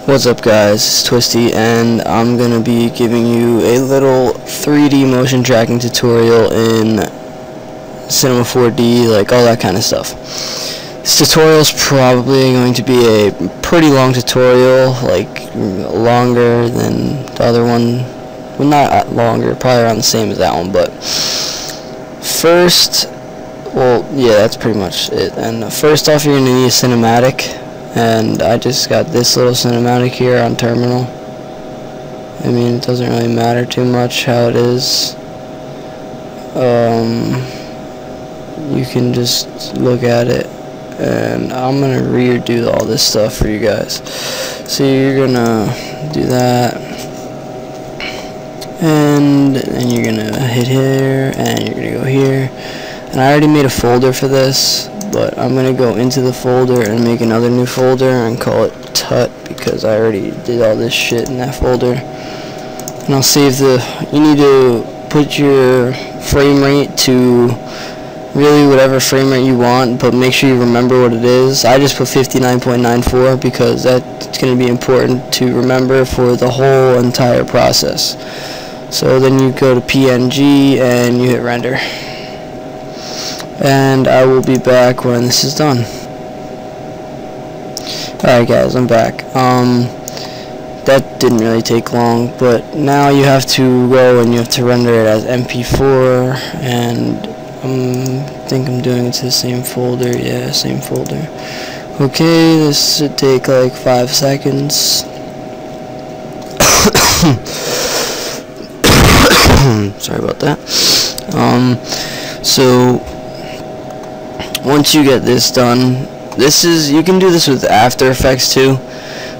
What's up guys, it's Twisty and I'm going to be giving you a little 3D motion tracking tutorial in Cinema 4D, like all that kind of stuff. This tutorial is probably going to be a pretty long tutorial, like longer than the other one. Well, not longer, probably around the same as that one, but first, well, yeah, that's pretty much it. And first off, you're going to need a cinematic. And I just got this little cinematic here on terminal. I mean, it doesn't really matter too much how it is. You can just look at it, and I'm gonna redo all this stuff for you guys. So you're gonna do that, and then you're gonna hit here, and you're gonna go here. And I already made a folder for this, but I'm gonna go into the folder and make another new folder and call it Tut, because I already did all this shit in that folder. And I'll save you need to put your frame rate to really whatever frame rate you want, but make sure you remember what it is. I just put 59.94 because that's gonna be important to remember for the whole entire process. So then you go to PNG and you hit render. And I will be back when this is done. Alright guys, I'm back. That didn't really take long, but now you have to go and you have to render it as MP4, and I think I'm doing it to the same folder. Yeah, same folder. Okay, this should take like 5 seconds. Sorry about that. So once you get this done, you can do this with After Effects too,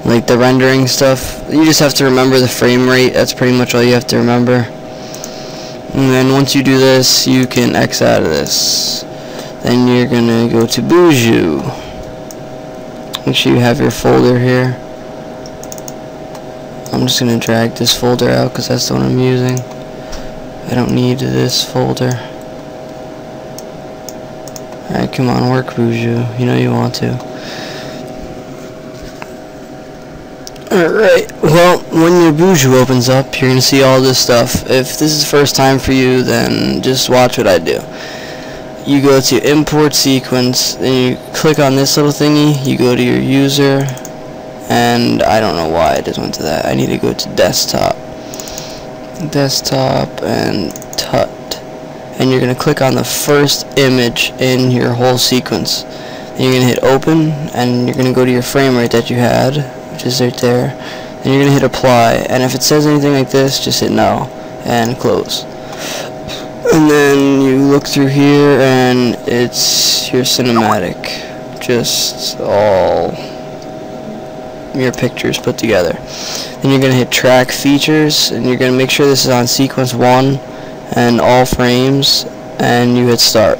like the rendering stuff. You just have to remember the frame rate. That's pretty much all you have to remember. And then once you do this, you can X out of this. Then you're gonna go to boujou. Make sure you have your folder here. I'm just gonna drag this folder out because that's the one I'm using. I don't need this folder. Alright, come on, work boujou. You know you want to. Alright, well, when your boujou opens up, you're going to see all this stuff. If this is the first time for you, then just watch what I do. You go to import sequence, then you click on this little thingy, you go to your user, and I don't know why I just went to that. I need to go to desktop. Desktop and Tut. And you're going to click on the first image in your whole sequence. Then you're going to hit open, and you're going to go to your frame rate that you had, which is right there. Then you're going to hit apply, and if it says anything like this, just hit no and close. And then you look through here, and it's your cinematic, just all your pictures put together. Then you're going to hit track features, and you're going to make sure this is on sequence 1 and all frames, and you hit start.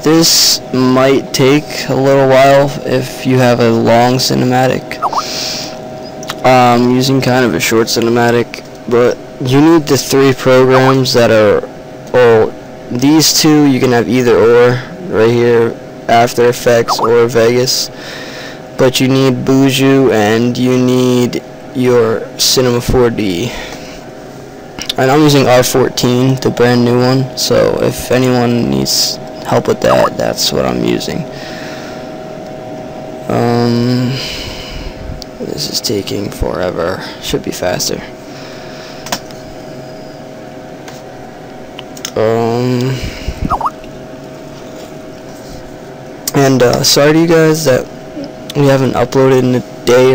This might take a little while if you have a long cinematic. I'm using kind of a short cinematic, but you need the 3 programs that are, well, these 2 you can have either or, right here, After Effects or Vegas, but you need boujou and you need your Cinema 4D. And I'm using R14, the brand new one, so if anyone needs help with that, that's what I'm using. This is taking forever. Should be faster. Sorry to you guys that we haven't uploaded in a day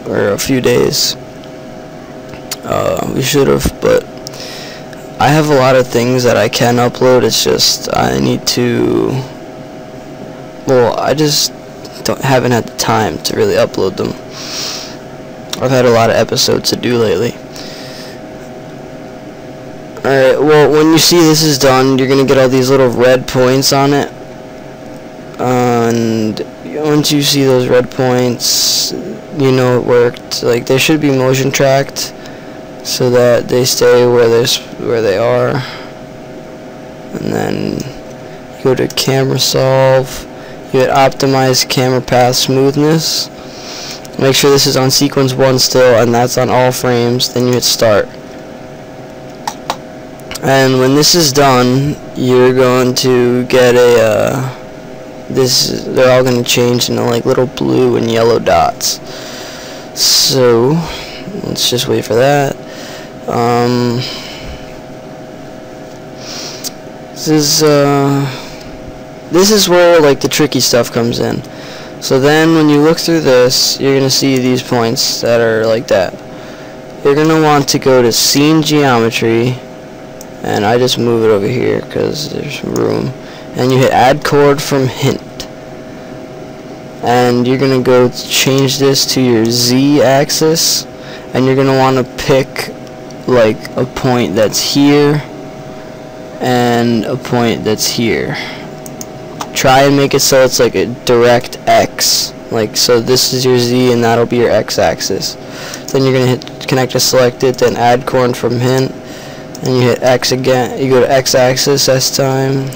or a few days. We should have, but I have a lot of things that I can upload. It's just I need to, well, I just haven't had the time to really upload them. I've had a lot of episodes to do lately. Alright, well, when you see this is done, you're gonna get all these little red points on it, and once you see those red points, you know it worked. Like, they should be motion tracked so that they stay where they are. And then you go to camera solve, you hit optimize camera path smoothness, Make sure this is on sequence 1 still, and that's on all frames. Then you hit start. And when this is done, you're going to get a they're all going to change into like little blue and yellow dots. So let's just wait for that. This is where like the tricky stuff comes in. So then when you look through this, you're going to see these points that are like that. You're going to want to go to scene geometry, and I just move it over here because there's room, and you hit add chord from hint, and you're going to go change this to your Z axis, and you're going to want to pick like a point that's here and a point that's here. Try and make it so it's like a direct X, like so this is your Z and that'll be your X axis. Then you're going to hit connect to selected, then add chord from hint, and you hit X again. You go to X axis this time,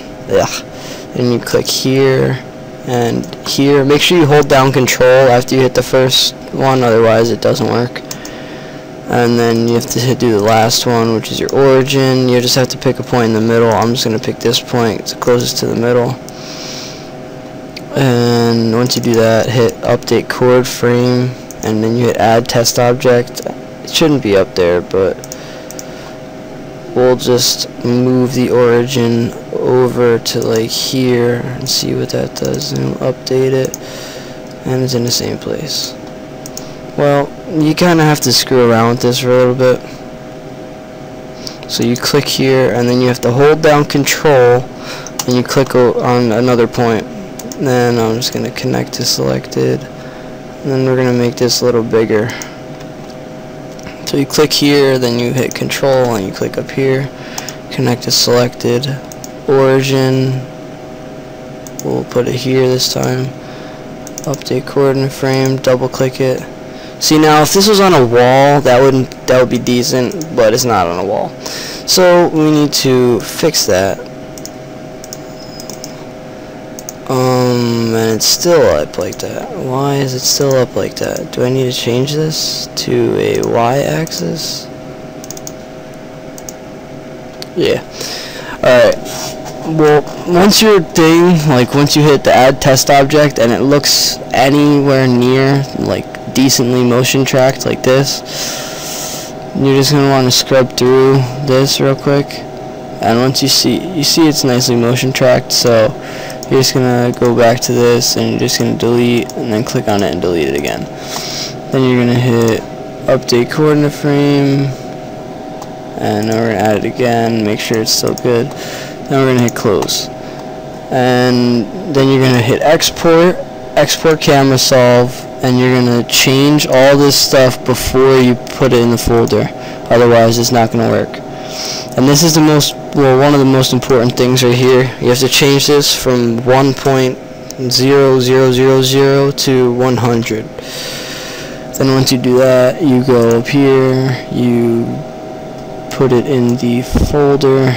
and you click here and here. Make sure you hold down control after you hit the first one, otherwise it doesn't work. And then you have to do the last one, which is your origin. You just have to pick a point in the middle. I'm just going to pick this point, it's closest to the middle. And once you do that, hit update chord frame, and then you hit add test object. It shouldn't be up there, but we'll just move the origin over to like here and see what that does, and we'll update it, and it's in the same place. Well, you kind of have to screw around with this for a little bit. So you click here, and then you have to hold down control, and you click on another point. Then I'm just going to connect to selected, and then we're going to make this a little bigger. So you click here, then you hit control, and you click up here, connect to selected, origin, we'll put it here this time, update coordinate frame, double click it. See, now if this was on a wall, that would be decent, but it's not on a wall. So we need to fix that. And it's still up like that. Why is it still up like that? Do I need to change this to a Y axis? Yeah. Alright. Well, once your thing, like once you hit the add test object and it looks anywhere near like decently motion tracked like this, you're just going to want to scrub through this real quick. And once you see it's nicely motion tracked, so you're just going to go back to this, and you're just going to delete, and then click on it and delete it again. Then you're going to hit update coordinate frame, and now we're going to add it again, make sure it's still good. Then we're going to hit close. And then you're going to hit export camera solve, and you're going to change all this stuff before you put it in the folder. Otherwise, it's not going to work. And this is one of the most important things right here. You have to change this from 1.0000 to 100. Then once you do that, you go up here, you put it in the folder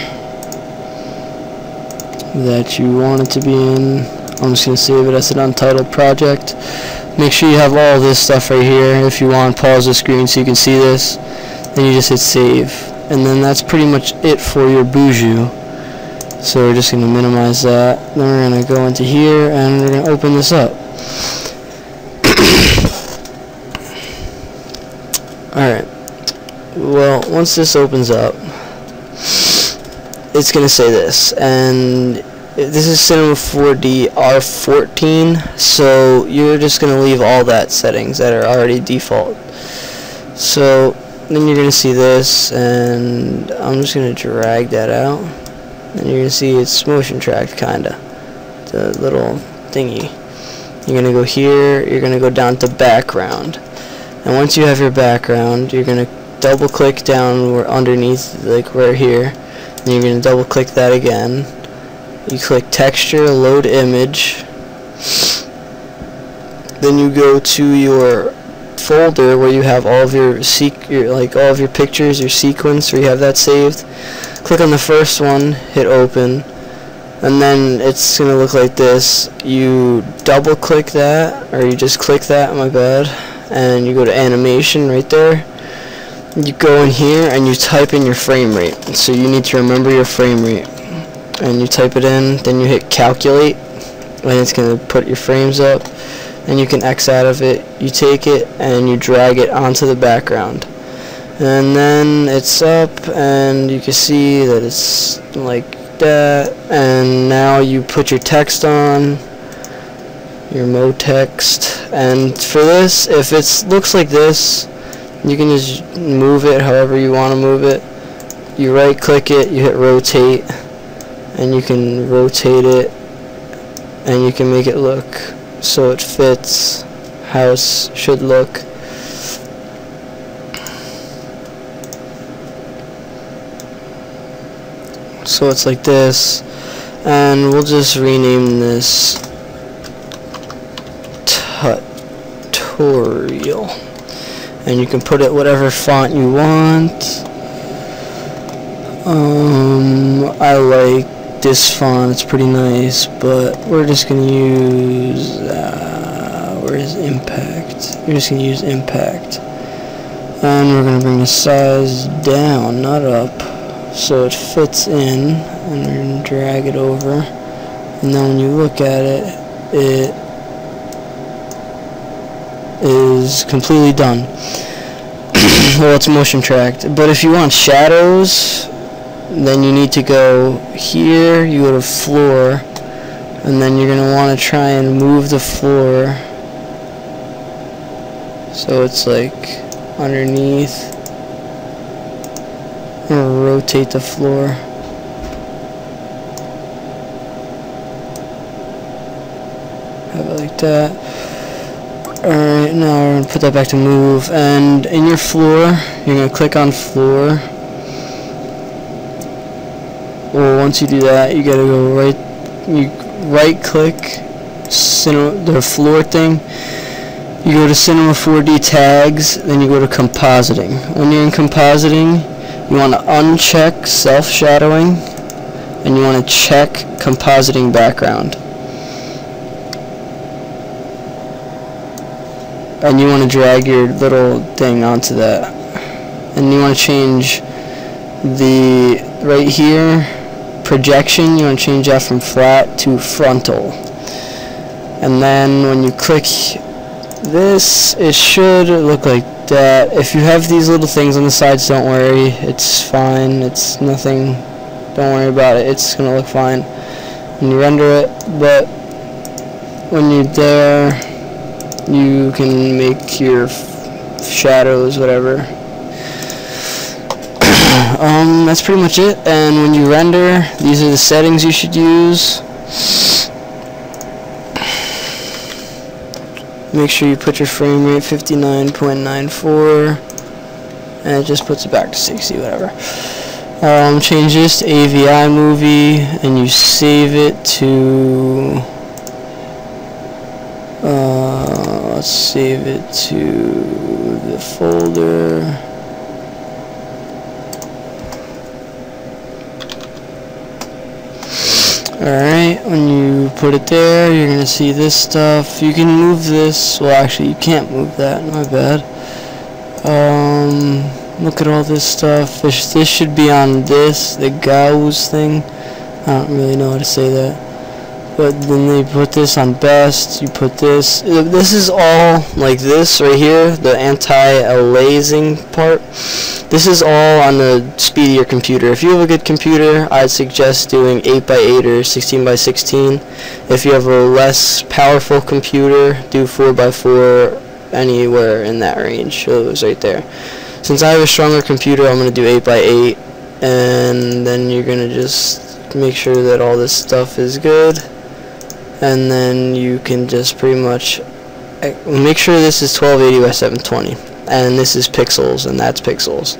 that you want it to be in. I'm just going to save it as an untitled project. Make sure you have all this stuff right here. If you want, pause the screen so you can see this. Then you just hit save. And then that's pretty much it for your boujou. So we're just going to minimize that. Then we're going to go into here and we're going to open this up. Alright. Well, once this opens up, it's going to say this. And this is Cinema 4D R14. So you're just going to leave all that settings that are already default. So then you're going to see this, and I'm just going to drag that out, and you're going to see it's motion tracked, kinda, the little thingy. You're going to go here, you're going to go down to background, and once you have your background, you're going to double click down underneath, like right here, and you're going to double click that again. You click texture, load image, then you go to your folder where you have all of your all of your pictures, your sequence, where you have that saved. Click on the first one, hit open, and then it's gonna look like this. You double click that, or you just click that, my bad, and you go to animation right there. You go in here and you type in your frame rate. So you need to remember your frame rate, and you type it in, then you hit calculate, and it's going to put your frames up, and you can X out of it. You take it and you drag it onto the background, and then it's up, and you can see that it's like that. And now you put your text on, your mo text, and for this, if it looks like this, you can just move it however you want to move it. You right click it, you hit rotate, and you can rotate it, and you can make it look so it fits how it should look. So it's like this, and we'll just rename this tutorial, and you can put it whatever font you want. I like this font, it's pretty nice, but we're just gonna use where's impact? We're just gonna use impact, and we're gonna bring the size down, not up, so it fits in, and we're gonna drag it over, and then when you look at it, it is completely done. Well, it's motion tracked, but if you want shadows, then you need to go here, you go to floor, and then you're going to want to try and move the floor so it's like underneath, or rotate the floor. Have it like that. Alright, now we're going to put that back to move, and in your floor, you're going to click on floor. Well, once you do that, you gotta go right click the floor thing. You go to Cinema 4D tags, then you go to compositing. When you're in compositing, you want to uncheck self shadowing, and you want to check compositing background. And you want to drag your little thing onto that. And you want to change the right here projection, you want to change that from flat to frontal. And then when you click this, it should look like that. If you have these little things on the sides, don't worry, it's fine, it's nothing, don't worry about it, it's gonna look fine when you render it. But when you're there, you can make your shadows, whatever. That's pretty much it. And when you render, these are the settings you should use. Make sure you put your frame rate 59.94, and it just puts it back to 60, whatever. Change this to AVI movie, and you save it to let's save it to the folder. Alright, when you put it there, you're gonna see this stuff. You can move this. Well, actually, you can't move that. My bad. Look at all this stuff. This should be on this, the gauze thing. I don't really know how to say that. But then they put this on best. You put this. This is all like this right here, the anti-aliasing part. This is all on the speed of your computer. If you have a good computer, I'd suggest doing 8x8 or 16x16. If you have a less powerful computer, do 4x4, anywhere in that range. Shows right there. Since I have a stronger computer, I'm going to do 8x8, and then you're going to just make sure that all this stuff is good, and then you can just pretty much make sure this is 1280 by 720. And this is pixels, and that's pixels.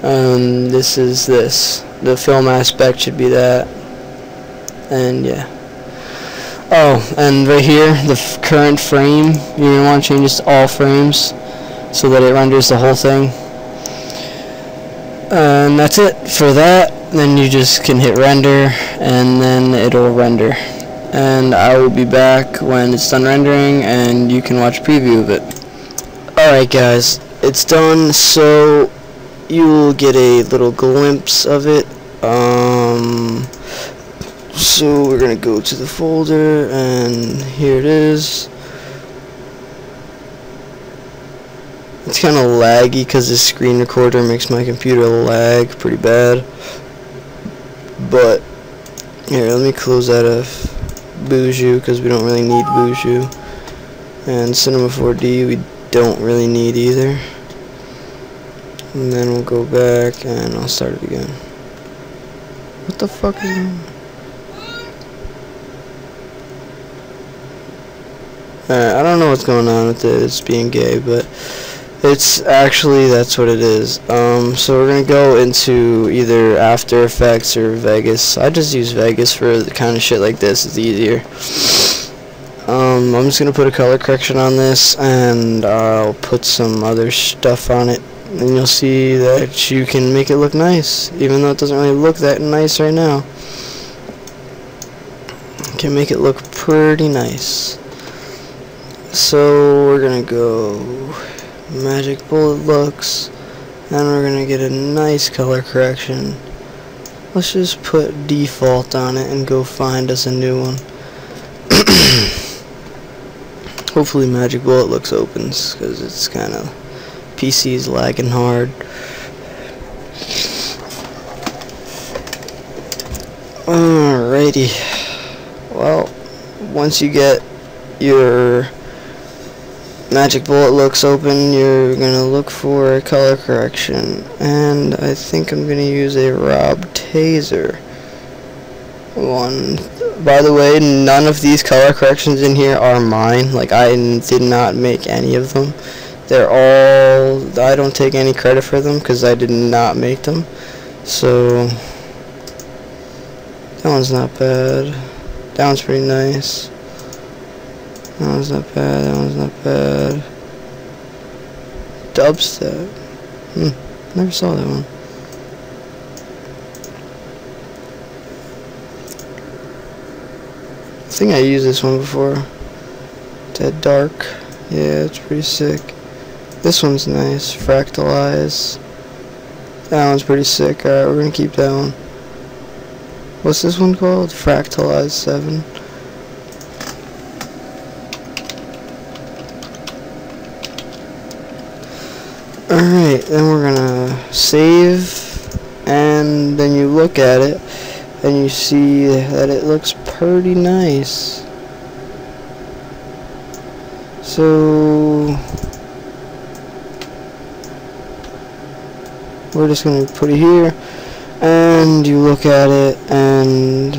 This is this. The film aspect should be that. And yeah. Oh, and right here, the current frame, you're going to want to change this to all frames so that it renders the whole thing. And that's it for that. Then you just can hit render, and then it'll render. And I will be back when it's done rendering, and you can watch a preview of it. Alright guys, it's done, so you'll get a little glimpse of it. So we're gonna go to the folder, and here it is. It's kind of laggy because this screen recorder makes my computer lag pretty bad. But here, let me close out of boujou because we don't really need boujou, and Cinema 4D we don't really need either. And then we'll go back and I'll start it again. What the fuck is that? Alright, I don't know what's going on with it. It's being gay, but it's actually, that's what it is. So we're gonna go into either After Effects or Vegas. I just use Vegas for the kind of shit like this. It's easier. I'm just gonna put a color correction on this, and I'll put some other stuff on it, and you'll see that you can make it look nice, even though it doesn't really look that nice right now. You can make it look pretty nice. So we're gonna go Magic Bullet Looks, and we're gonna get a nice color correction. Let's just put default on it and go find us a new one. Hopefully Magic Bullet Looks opens, because it's kind of, PC's lagging hard. Alrighty. Well, once you get your Magic Bullet Looks open, you're gonna look for a color correction, and I think I'm gonna use a Rob Taser one. By the way, none of these color corrections in here are mine. Like, I did not make any of them. They're all, I don't take any credit for them because I did not make them. So that one's not bad. That one's pretty nice. That one's not bad. That one's not bad. Dubstep. Never saw that one. I think I used this one before. Dead Dark. Yeah, it's pretty sick. This one's nice. Fractalize. That one's pretty sick. Alright, we're gonna keep that one. What's this one called? Fractalize 7. Alright, then we're gonna save, and then you look at it and you see that it looks pretty nice. So we're just gonna put it here, and you look at it, and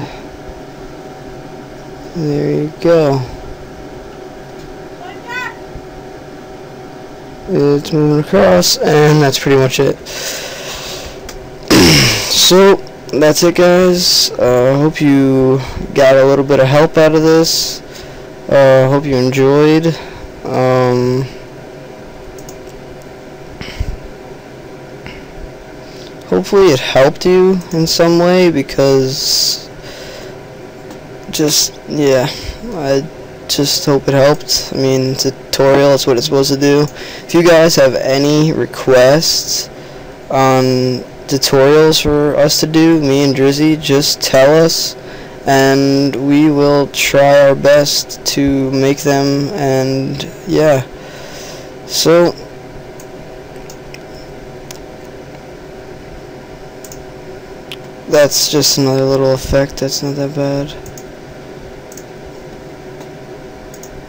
there you go. It's moving across, and that's pretty much it. So that's it, guys. Hope you got a little bit of help out of this. Hope you enjoyed. Hopefully it helped you in some way, because just, yeah, I just hope it helped. I mean, tutorial, that's what it's supposed to do. If you guys have any requests on tutorials for us to do, me and Drzy, just tell us, and we will try our best to make them. And yeah, so that's just another little effect. That's not that bad.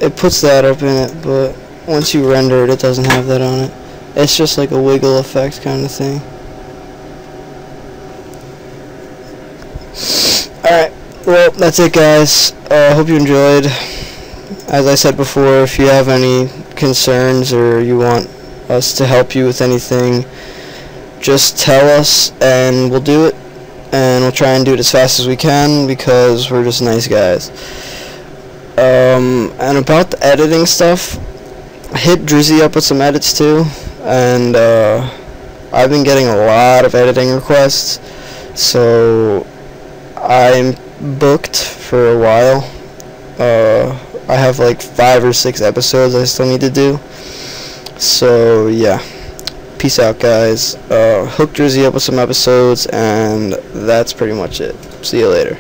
It puts that up in it, but once you render it, it doesn't have that on it. It's just like a wiggle effect kind of thing. Alright, well, that's it, guys. Hope you enjoyed. As I said before, if you have any concerns or you want us to help you with anything, just tell us and we'll do it. And we'll try and do it as fast as we can, because we're just nice guys. And about the editing stuff, hit Drzy up with some edits too, and I've been getting a lot of editing requests, so I'm booked for a while. I have like 5 or 6 episodes I still need to do, So yeah, peace out, guys. Hook Drzy up with some episodes, and that's pretty much it. See you later.